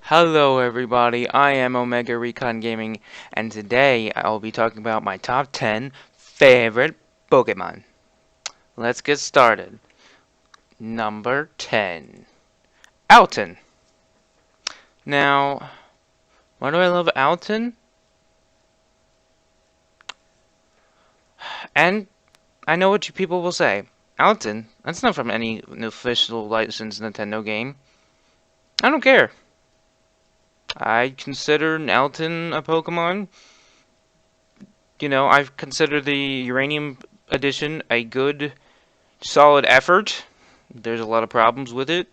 Hello everybody, I am Omega Recon Gaming, and today I'll be talking about my top 10 favorite Pokemon. Let's get started. Number 10. Alton. Now, why do I love Alton? And I know what you people will say. Alton? That's not from any official licensed Nintendo game. I don't care. I consider Alton a Pokemon. I've considered the Uranium Edition a good solid effort. There's a lot of problems with it,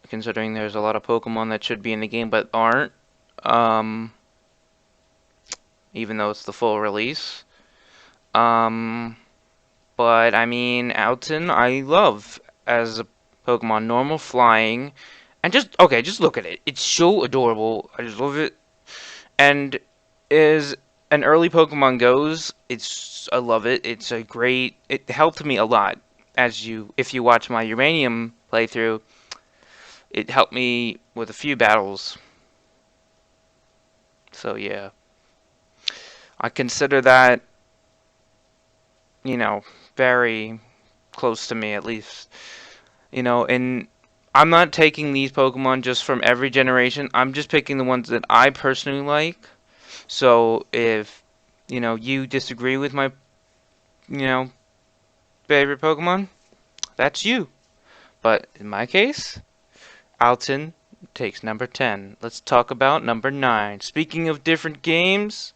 considering there's a lot of Pokemon that should be in the game but aren't, um, even though it's the full release. Um, but I mean, Alton, I love as a Pokemon, normal flying, and just look at it. It's so adorable. I just love it. And as an early Pokemon goes, I love it. It helped me a lot. If you watch my Uranium playthrough, it helped me with a few battles. So yeah, I consider that, you know, very close to me at least. And I'm not taking these Pokemon just from every generation. I'm just picking the ones that I personally like. So if, you disagree with my, you know, favorite Pokemon, that's you. But in my case, Alton takes number 10. Let's talk about number 9. Speaking of different games,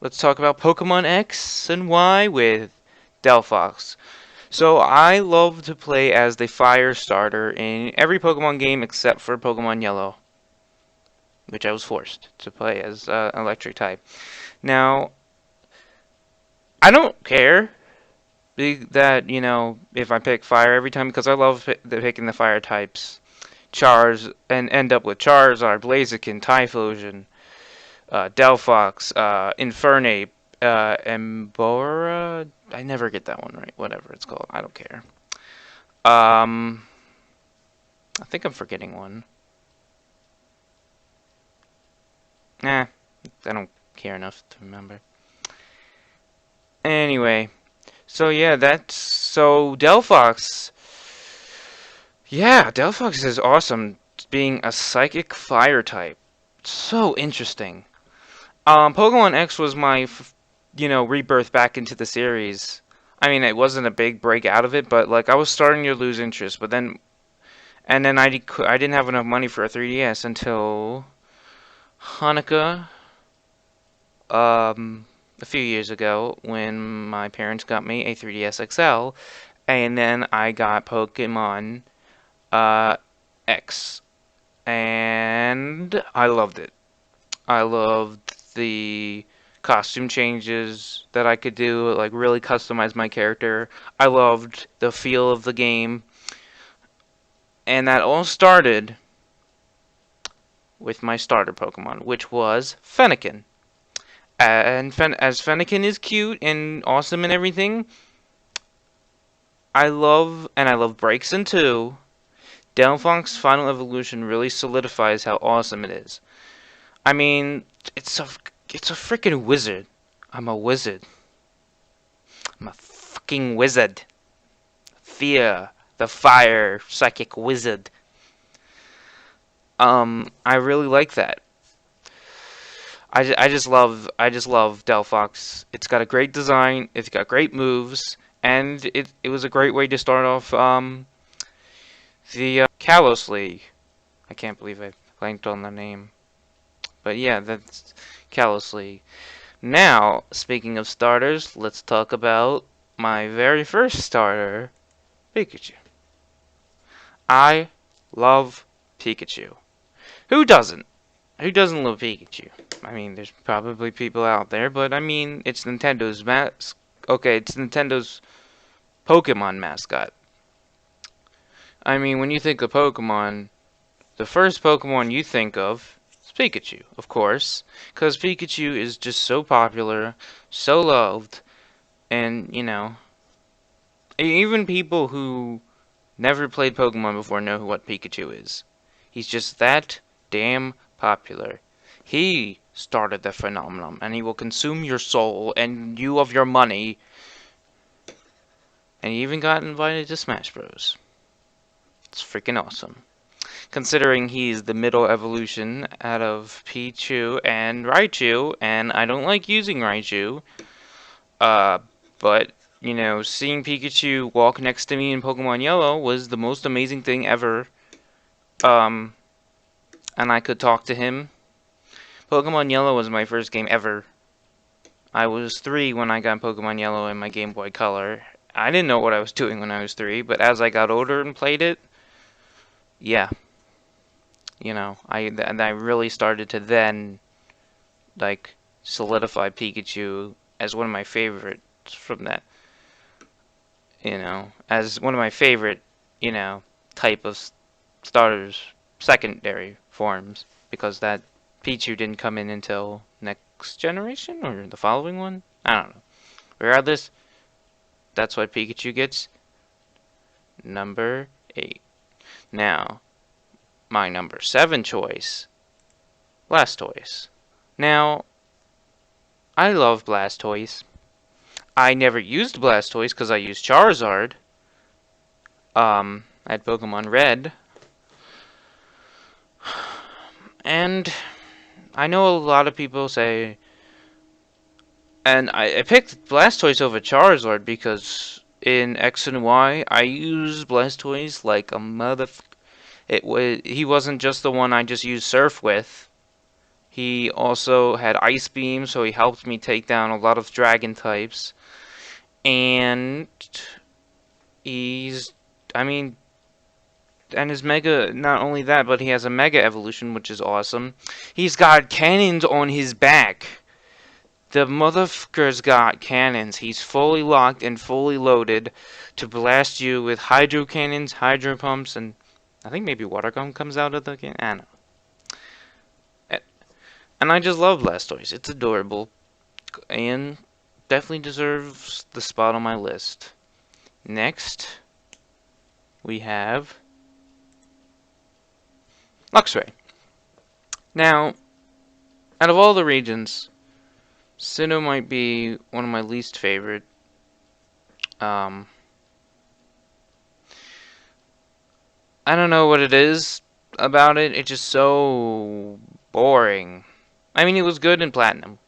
let's talk about Pokemon X and Y with Delphox. So I love to play as the fire starter in every Pokemon game except for Pokemon Yellow, which I was forced to play as electric type. Now, I don't care that, if I pick fire every time because I love picking the fire types. Chars and end up with Charizard, Blaziken, Typhlosion, Delphox, Infernape, Embora. I never get that one right. Whatever it's called, I don't care. Um, I think I'm forgetting one. Nah, I don't care enough to remember. Anyway, so Delphox. Yeah, Delphox is awesome. Being a psychic fire type, so interesting. Pokemon X was my, rebirth back into the series. I mean, it wasn't a big break out of it, but like I was starting to lose interest. And then I didn't have enough money for a 3DS until Hanukkah, a few years ago when my parents got me a 3DS XL, and then I got Pokemon uh, X, and I loved it. I loved the costume changes that I could do, like really customize my character. I loved the feel of the game. And that all started with my starter Pokemon, which was Fennekin. As Fennekin is cute and awesome and everything, I love Braixen too. Delphox Final Evolution really solidifies how awesome it is. I mean, it's a freaking wizard. I'm a wizard. I'm a fucking wizard. Fear, the fire psychic wizard. I really like that. I just love Delphox. It's got a great design. It's got great moves, and it was a great way to start off the Kalos League. I can't believe I blanked on the name, but yeah, that's Kalos League. Now, speaking of starters, let's talk about my very first starter, Pikachu. I love Pikachu. Who doesn't? Who doesn't love Pikachu? I mean, there's probably people out there, but I mean, it's Nintendo's Okay, it's Nintendo's Pokemon mascot. I mean, when you think of Pokemon, the first Pokemon you think of is Pikachu, of course, because Pikachu is just so popular, so loved, and even people who never played Pokemon before know what Pikachu is. He's just that damn popular. He started the phenomenon, and he will consume your soul and you of your money. And he even got invited to Smash Bros. It's freaking awesome. Considering he's the middle evolution out of Pichu and Raichu, and I don't like using Raichu, uh, but, you know, seeing Pikachu walk next to me in Pokemon Yellow was the most amazing thing ever. Um, and I could talk to him. Pokemon Yellow was my first game ever. I was 3 when I got Pokemon Yellow in my Game Boy Color. I didn't know what I was doing when I was 3, but as I got older and played it, yeah, you know, I really started to then, like, solidify Pikachu as one of my favorites from that, you know, as one of my favorite, you know, type of starters, secondary forms, because that Pichu didn't come in until next generation, or the following one? I don't know. Regardless, that's what Pikachu gets. Number 8. Now, my number 7 choice, Blastoise. Now, I love Blastoise. I never used Blastoise because I used Charizard. At Pokemon Red. And I know a lot of people say, and I picked Blastoise over Charizard because in X and Y I used Blastoise like a mother. He wasn't just the one I just used Surf with. He also had Ice Beam, so he helped me take down a lot of Dragon types. And he's, I mean, and his Mega, not only that, but he has a Mega Evolution, which is awesome. He's got cannons on his back. The motherfucker's got cannons. He's fully locked and fully loaded to blast you with Hydro Cannons, Hydro Pumps, and I think maybe Water Gun comes out of the cannon. I don't know. And I just love Blastoise. It's adorable. And definitely deserves the spot on my list. Next, we have Luxray. Now, out of all the regions, Sinnoh might be one of my least favorite. I don't know what it is about it. It's just so boring. I mean, it was good in Platinum,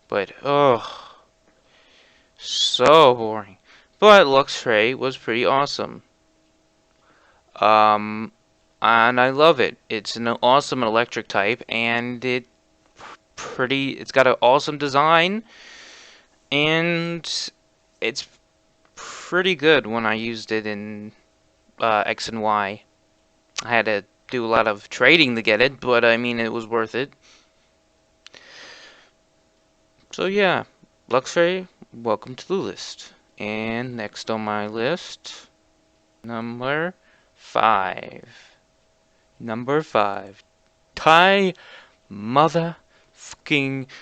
but oh, so boring. But Luxray was pretty awesome. Um, and I love it. It's an awesome electric type, and it's got an awesome design, and it's pretty good when I used it in X and Y. I had to do a lot of trading to get it, but I mean, it was worth it. So yeah, Luxray, welcome to the list. And next on my list, number 5. Number 5. Motherfucking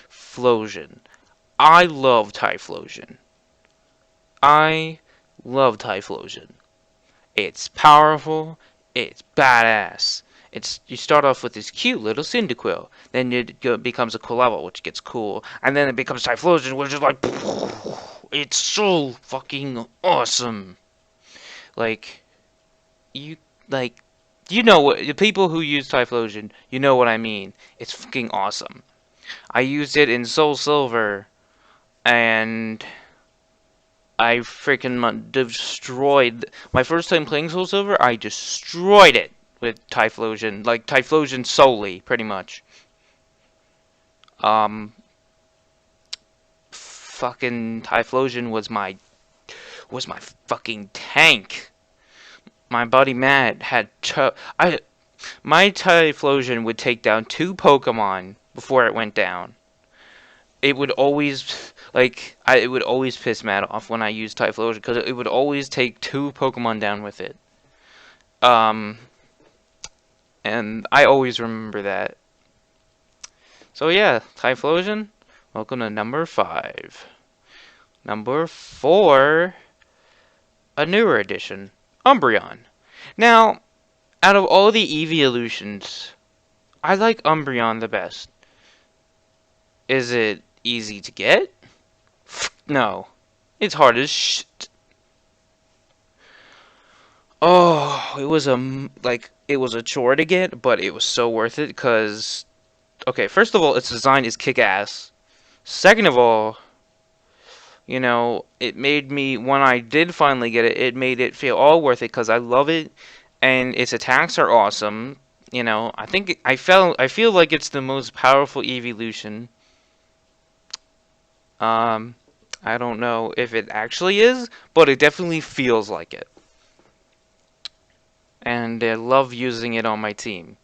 Flosion. I love Typhlosion. I love Typhlosion. It's powerful. It's badass. You start off with this cute little Cyndaquil, then it becomes a Quilava, which gets cool, and then it becomes Typhlosion, which is like, it's so fucking awesome. Like, you like, you know what the people who use Typhlosion, you know what I mean. It's fucking awesome. I used it in Soul Silver, and I freaking destroyed. My first time playing Soul Silver, I destroyed it with Typhlosion. Like, Typhlosion solely, pretty much. Fucking Typhlosion was my fucking tank. My buddy Matt had my Typhlosion would take down 2 Pokemon before it went down. It would always, it would always piss Matt off when I used Typhlosion, because it would always take 2 Pokemon down with it. And I always remember that. So yeah, Typhlosion, welcome to number 5. Number 4, a newer edition, Umbreon. Now, out of all the evolutions, I like Umbreon the best. Is it easy to get? No. It's hard as shit. Oh, it was it was a chore to get, but it was so worth it because okay, first of all, its design is kick ass. Second of all, it made me when I did finally get it, it made it feel all worth it because I love it, and its attacks are awesome. I feel like it's the most powerful evolution. Um, I don't know if it actually is, but it definitely feels like it, and I love using it on my team.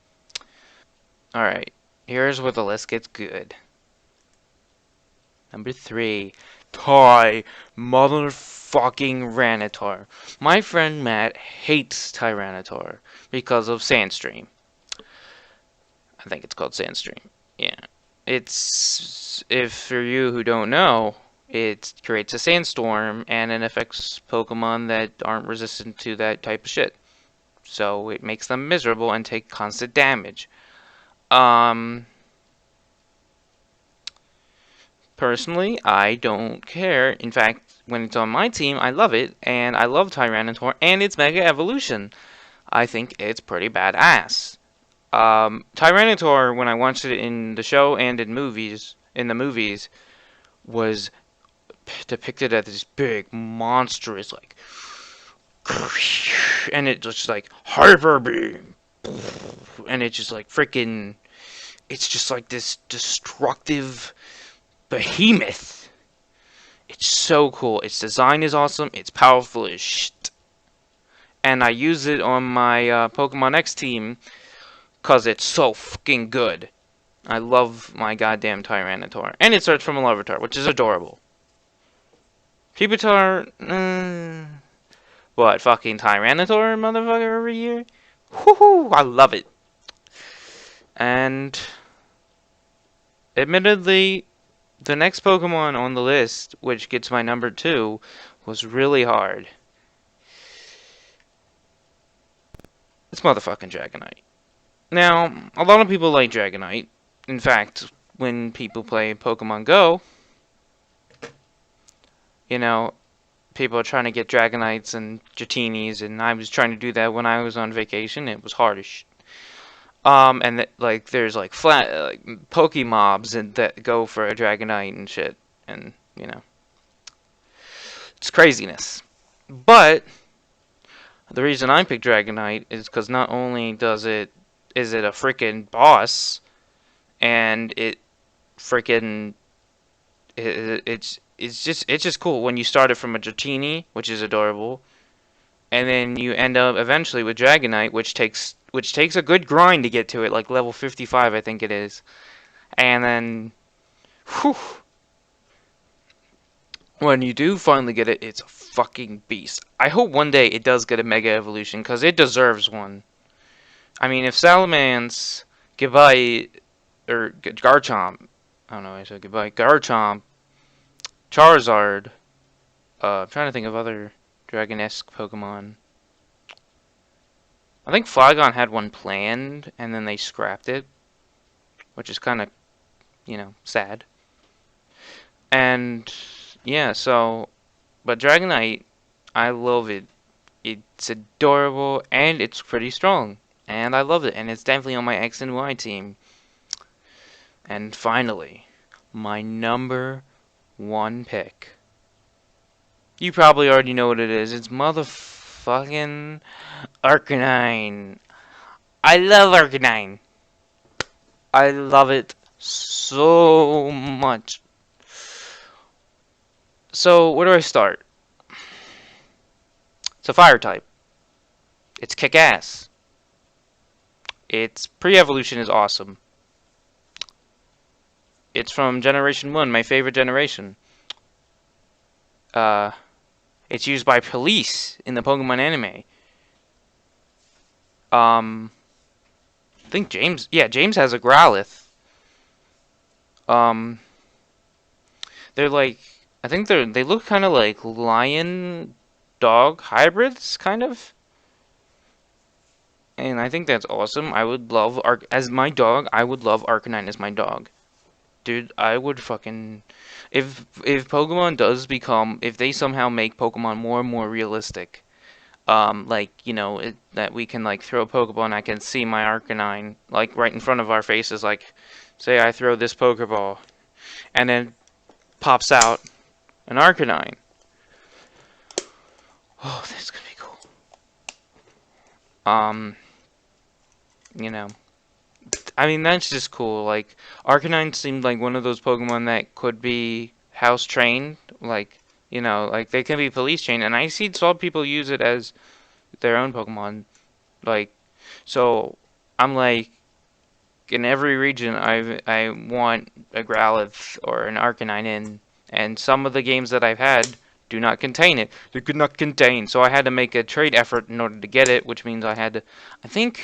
All right, here's where the list gets good. Number 3, Ty motherfucking Ranitar. My friend Matt hates Tyrannosaur because of Sandstream. I think it's called Sandstream. Yeah. It's, if for you who don't know, it creates a sandstorm and it affects Pokemon that aren't resistant to that type of shit. So it makes them miserable and take constant damage. Um, Personally, I don't care. In fact, when it's on my team, I love it, and I love Tyranitar and its Mega Evolution. I think it's pretty badass. Tyranitar, when I watched it in the show and in the movies, was depicted as this big, monstrous, like, and it just like Hyper Beam, and it's just like freaking, it's just like this destructive behemoth. It's so cool. Its design is awesome. It's powerful as shit. And I use it on my Pokemon X team because it's so fucking good. I love my goddamn Tyranitar. And it starts from a Larvitar, which is adorable. Pupitar, what, fucking Tyranitar, motherfucker, over here? Woohoo! I love it. And, admittedly, the next Pokemon on the list, which gets my number 2, was really hard. It's motherfucking Dragonite. Now, a lot of people like Dragonite. In fact, when people play Pokemon Go, you know, people are trying to get Dragonites and Dratinis, and I was trying to do that when I was on vacation. It was hard as shit. And like there's like flat like Pokemobs and that go for a Dragonite and shit, and it's craziness. But the reason I picked Dragonite is because not only is it a freaking boss, and it freaking it's just cool when you start it from a Dratini, which is adorable, and then you end up eventually with Dragonite, which takes a good grind to get to it, like level 55, I think it is, and then, whew, when you do finally get it, it's a fucking beast. I hope one day it does get a Mega Evolution, because it deserves one. I mean, if Salamence, Gibai, or Garchomp, I don't know, I said Gibai, Garchomp, Charizard, I'm trying to think of other Dragon-esque Pokemon. I think Flygon had one planned, and then they scrapped it, which is kind of, sad. And, yeah, so, but Dragonite, I love it. It's adorable, and it's pretty strong. And I love it, and it's definitely on my X and Y team. And finally, my number 1 pick. You probably already know what it is. It's motherfucking Arcanine. I love Arcanine. I love it so much. So, where do I start? It's a fire type. It's kick ass. Its pre evolution is awesome. It's from Generation 1, my favorite generation. Uh, it's used by police in the Pokemon anime. I think James has a Growlithe. Um, they're like, I think they look kind of like lion dog hybrids, kind of. and I think that's awesome. I would love as my dog. I would love Arcanine as my dog, dude. I would fucking if Pokemon does become if they somehow make Pokemon more and more realistic. Like that we can like throw a Pokeball and I can see my Arcanine like right in front of our faces. Like, say I throw this Pokeball, and then pops out an Arcanine. Oh, that's gonna be cool. Um, you know, I mean that's just cool. Like Arcanine seemed like one of those Pokemon that could be house trained. Like like they can be police trained, and saw people use it as their own Pokemon. Like, so I'm like, in every region, I want a Growlithe or an Arcanine in, and some of the games that I've had do not contain it. They could not contain, so I had to make a trade effort in order to get it, which means I think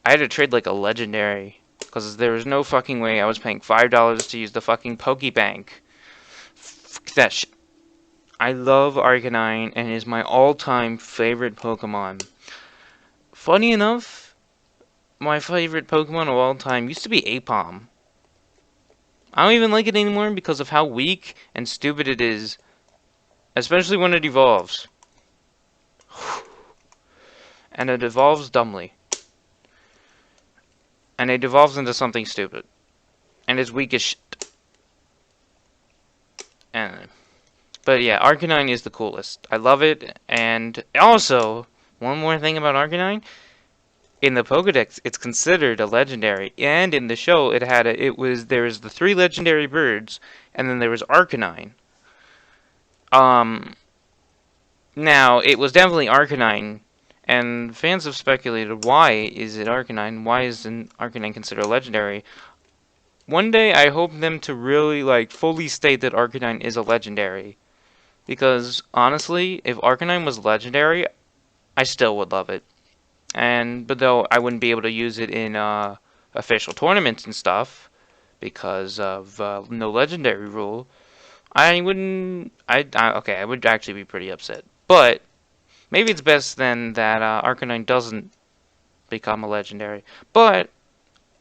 I had to trade like a legendary, because there was no fucking way I was paying $5 to use the fucking Pokebank. Fuck that shit. I love Arcanine and it is my all-time favorite Pokemon. Funny enough, my favorite Pokemon of all time used to be Apom. I don't even like it anymore because of how weak and stupid it is, especially when it evolves. And it evolves dumbly. And it evolves into something stupid. And it's weak as shit. But yeah, Arcanine is the coolest. I love it. And also, one more thing about Arcanine. In the Pokedex, it's considered a legendary, and in the show, there was the 3 legendary birds, and then there was Arcanine. Um, Now it was definitely Arcanine, and fans have speculated why is it Arcanine? Why isn't Arcanine considered a legendary? One day, I hope them to really like fully state that Arcanine is a legendary, because honestly, if Arcanine was legendary, I still would love it. But though I wouldn't be able to use it in official tournaments and stuff because of no legendary rule, I wouldn't. Okay, I would actually be pretty upset. But maybe it's best then that Arcanine doesn't become a legendary. But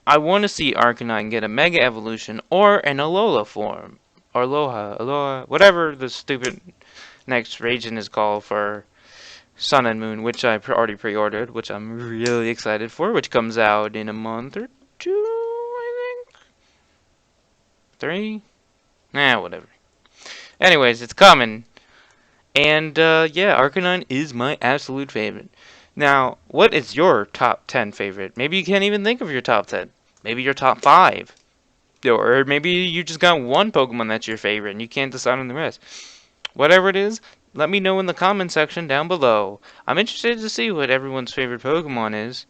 I want to see Arcanine get a Mega Evolution or an Alola form. Or Aloha, whatever the stupid next region is called for Sun and Moon, which I already pre-ordered, which I'm really excited for, which comes out in a month or two, I think. 3? Nah, whatever. Anyways, it's coming. And yeah, Arcanine is my absolute favorite. Now, what is your top 10 favorite? Maybe you can't even think of your top 10. Maybe your top 5. Or maybe you just got one Pokemon that's your favorite and you can't decide on the rest. Whatever it is, let me know in the comment section down below. I'm interested to see what everyone's favorite Pokemon is.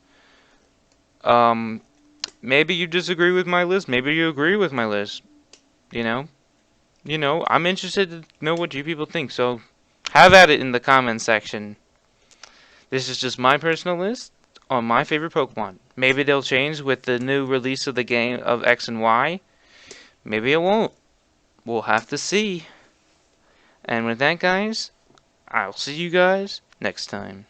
Maybe you disagree with my list. Maybe you agree with my list. You know? I'm interested to know what you people think. So, have at it in the comment section. This is just my personal list on my favorite Pokemon. Maybe they'll change with the new release of the game of X and Y. Maybe it won't. We'll have to see. And with that, guys, I'll see you guys next time.